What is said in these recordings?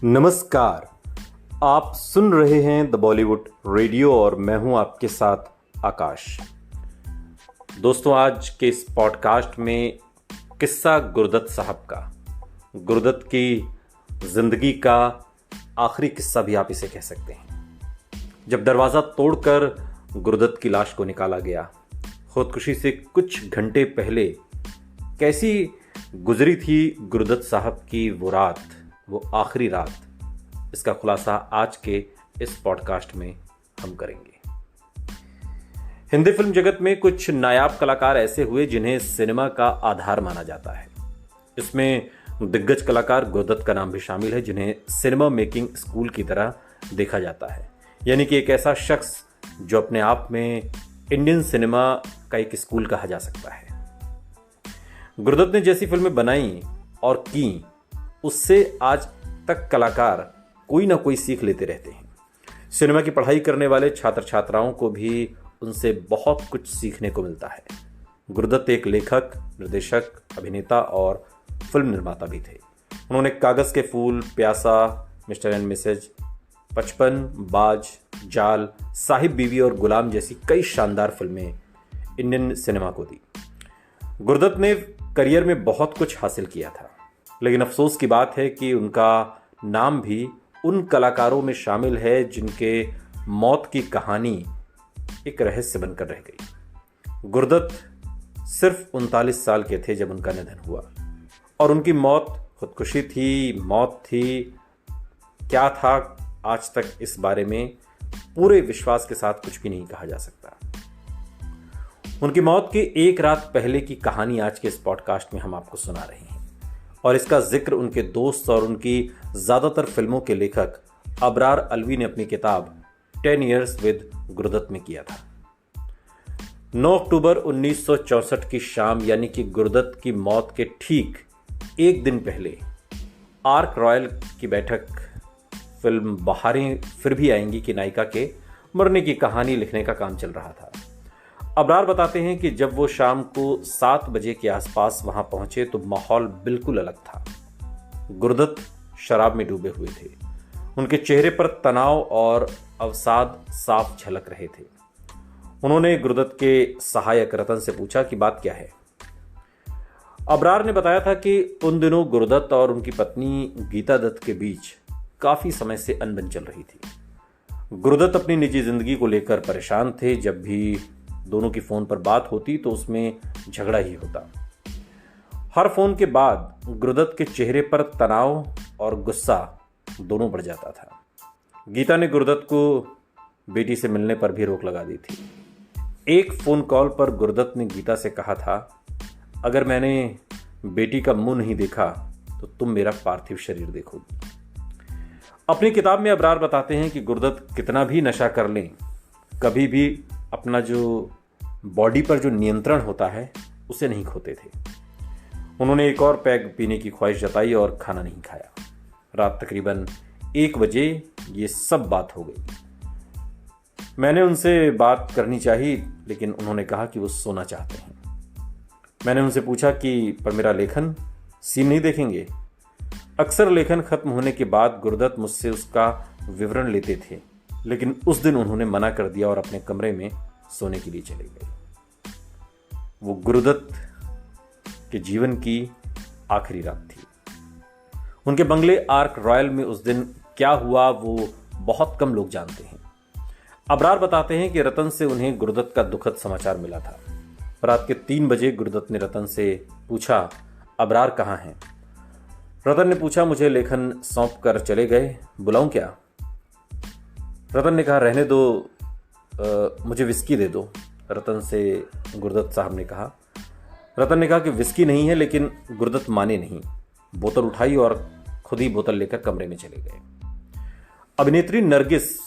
नमस्कार। आप सुन रहे हैं द बॉलीवुड रेडियो और मैं हूं आपके साथ आकाश। दोस्तों, आज के इस पॉडकास्ट में किस्सा गुरदत्त साहब का, गुरदत्त की जिंदगी का आखिरी किस्सा भी आप इसे कह सकते हैं। जब दरवाजा तोड़कर गुरदत्त की लाश को निकाला गया, खुदकुशी से कुछ घंटे पहले कैसी गुजरी थी गुरदत्त साहब की वो रात, वो आखिरी रात, इसका खुलासा आज के इस पॉडकास्ट में हम करेंगे। हिंदी फिल्म जगत में कुछ नायाब कलाकार ऐसे हुए जिन्हें सिनेमा का आधार माना जाता है। इसमें दिग्गज कलाकार गुरदत्त का नाम भी शामिल है, जिन्हें सिनेमा मेकिंग स्कूल की तरह देखा जाता है। यानी कि एक ऐसा शख्स जो अपने आप में इंडियन सिनेमा का एक स्कूल कहा जा सकता है। गुरदत्त ने जैसी फिल्में बनाई और की, उससे आज तक कलाकार कोई ना कोई सीख लेते रहते हैं। सिनेमा की पढ़ाई करने वाले छात्र छात्राओं को भी उनसे बहुत कुछ सीखने को मिलता है। गुरदत्त एक लेखक, निर्देशक, अभिनेता और फिल्म निर्माता भी थे। उन्होंने कागज के फूल, प्यासा, मिस्टर एंड मिसेज, 55, बाज, जाल, साहिब बीवी और गुलाम जैसी कई शानदार फिल्में इंडियन सिनेमा को दी। गुरदत्त ने करियर में बहुत कुछ हासिल किया था, लेकिन अफसोस की बात है कि उनका नाम भी उन कलाकारों में शामिल है जिनके मौत की कहानी एक रहस्य बनकर रह गई। गुरदत्त सिर्फ 39 साल के थे जब उनका निधन हुआ और उनकी मौत खुदकुशी थी, मौत थी, क्या था, आज तक इस बारे में पूरे विश्वास के साथ कुछ भी नहीं कहा जा सकता। उनकी मौत के एक रात पहले की कहानी आज के इस पॉडकास्ट में हम आपको सुना रहे हैं और इसका जिक्र उनके दोस्त और उनकी ज्यादातर फिल्मों के लेखक अबरार अलवी ने अपनी किताब 10 Years with गुरदत्त में किया था। 9 अक्टूबर 1964 की शाम, यानी कि गुरदत्त की मौत के ठीक एक दिन पहले, आर्क रॉयल की बैठक फिल्म बहारें फिर भी आएंगी की नायिका के मरने की कहानी लिखने का काम चल रहा था। अबरार बताते हैं कि जब वो शाम को 7 बजे के आसपास वहां पहुंचे तो माहौल बिल्कुल अलग था। गुरदत्त शराब में डूबे हुए थे। उनके चेहरे पर तनाव और अवसाद साफ झलक रहे थे। उन्होंने गुरदत्त के सहायक रतन से पूछा कि बात क्या है। अबरार ने बताया था कि उन दिनों गुरदत्त और उनकी पत्नी गीता दत्त के बीच काफी समय से अनबन चल रही थी। गुरदत्त अपनी निजी जिंदगी को लेकर परेशान थे। जब भी दोनों की फोन पर बात होती तो उसमें झगड़ा ही होता। हर फोन के बाद गुरदत्त के चेहरे पर तनाव और गुस्सा दोनों बढ़ जाता था। गीता ने गुरदत्त को बेटी से मिलने पर भी रोक लगा दी थी। एक फोन कॉल पर गुरदत्त ने गीता से कहा था, अगर मैंने बेटी का मुंह नहीं देखा तो तुम मेरा पार्थिव शरीर देखोगी। अपनी किताब में अबरार बताते हैं कि गुरदत्त कितना भी नशा कर लें, कभी भी अपना जो बॉडी पर जो नियंत्रण होता है उसे नहीं खोते थे। उन्होंने एक और पैग पीने की ख्वाहिश जताई और खाना नहीं खाया। रात तकरीबन 1 बजे ये सब बात हो गई। मैंने उनसे बात करनी चाहिए, लेकिन उन्होंने कहा कि वो सोना चाहते हैं। मैंने उनसे पूछा कि पर मेरा लेखन, सीन नहीं देखेंगे? अक्सर लेखन खत्म होने के बाद गुरदत्त मुझसे उसका विवरण लेते थे, लेकिन उस दिन उन्होंने मना कर दिया और अपने कमरे में सोने के लिए चले गए। वो गुरदत्त के जीवन की आखिरी रात थी। उनके बंगले आर्क रॉयल में उस दिन क्या हुआ वो बहुत कम लोग जानते हैं। अबरार बताते हैं कि रतन से उन्हें गुरदत्त का दुखद समाचार मिला था। रात के 3 बजे गुरदत्त ने रतन से पूछा, अबरार कहाँ हैं? रतन ने पूछा, मुझे लेखन सौंप कर चले गए, बुलाऊं क्या? रतन ने कहा, रहने दो, मुझे विस्की दे दो। रतन से गुरदत्त साहब ने कहा। रतन ने कहा कि विस्की नहीं है, लेकिन गुरदत्त माने नहीं। बोतल उठाई और खुद ही बोतल लेकर कमरे में चले गए। अभिनेत्री नरगिस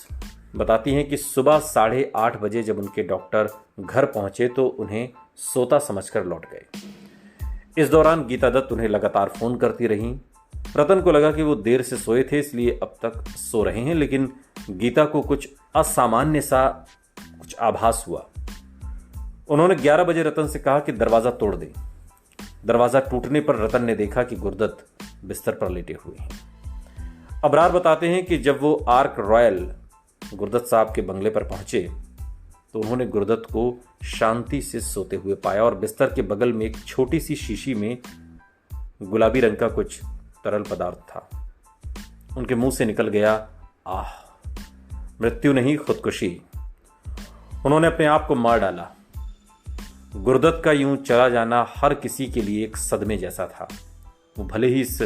बताती हैं कि सुबह 8:30 बजे जब उनके डॉक्टर घर पहुंचे तो उन्हें सोता समझकर लौट गए। इस दौरान गीता दत्त उन्हें लगातार फोन करती रहीं। रतन को लगा कि वो देर से सोए थे इसलिए अब तक सो रहे हैं, लेकिन गीता को कुछ असामान्य सा कुछ आभास हुआ। उन्होंने 11 बजे रतन से कहा कि दरवाजा तोड़ दे। दरवाजा टूटने पर रतन ने देखा कि गुरदत्त बिस्तर पर लेटे हुए हैं। अबरार बताते हैं कि जब वो आर्क रॉयल गुरदत्त साहब के बंगले पर पहुंचे तो उन्होंने गुरदत्त को शांति से सोते हुए पाया और बिस्तर के बगल में एक छोटी सी शीशी में गुलाबी रंग का कुछ तरल पदार्थ था। उनके मुंह से निकल गया, आह, मृत्यु नहीं खुदकुशी। उन्होंने अपने आप को मार डाला। गुरदत्त का यूं चला जाना हर किसी के लिए एक सदमे जैसा था। वो भले ही इस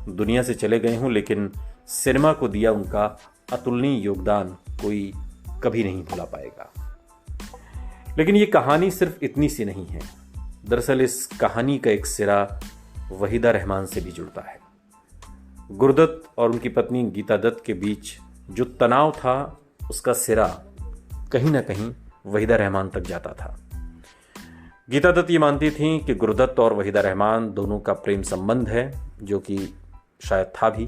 दुनिया से चले गए हों, लेकिन सिनेमा को दिया उनका अतुलनीय योगदान कोई कभी नहीं भुला पाएगा। लेकिन ये कहानी सिर्फ इतनी सी नहीं है। दरअसल इस कहानी का एक सिरा वहीदा रहमान से भी जुड़ता है। गुरदत्त और उनकी पत्नी गीता दत्त के बीच जो तनाव था, उसका सिरा कहीं ना कहीं वहीदा रहमान तक जाता था। गीता दत्त ये मानती थीं कि गुरदत्त और वहीदा रहमान दोनों का प्रेम संबंध है, जो कि शायद था भी,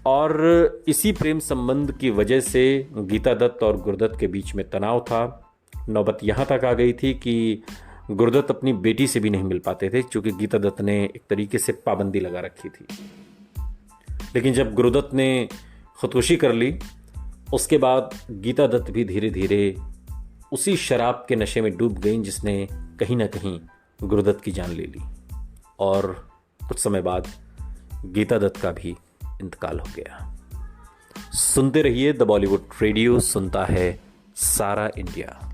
और इसी प्रेम संबंध की वजह से गीता दत्त और गुरदत्त के बीच में तनाव था। नौबत यहाँ तक आ गई थी कि गुरदत्त अपनी बेटी से भी नहीं मिल पाते थे, क्योंकि गीता दत्त ने एक तरीके से पाबंदी लगा रखी थी। लेकिन जब गुरदत्त ने खुदकुशी कर ली, उसके बाद गीता दत्त भी धीरे धीरे उसी शराब के नशे में डूब गई जिसने कहीं ना कहीं गुरदत्त की जान ले ली, और कुछ समय बाद गीता दत्त का भी इंतकाल हो गया। सुनते रहिए द बॉलीवुड रेडियो, सुनता है सारा इंडिया।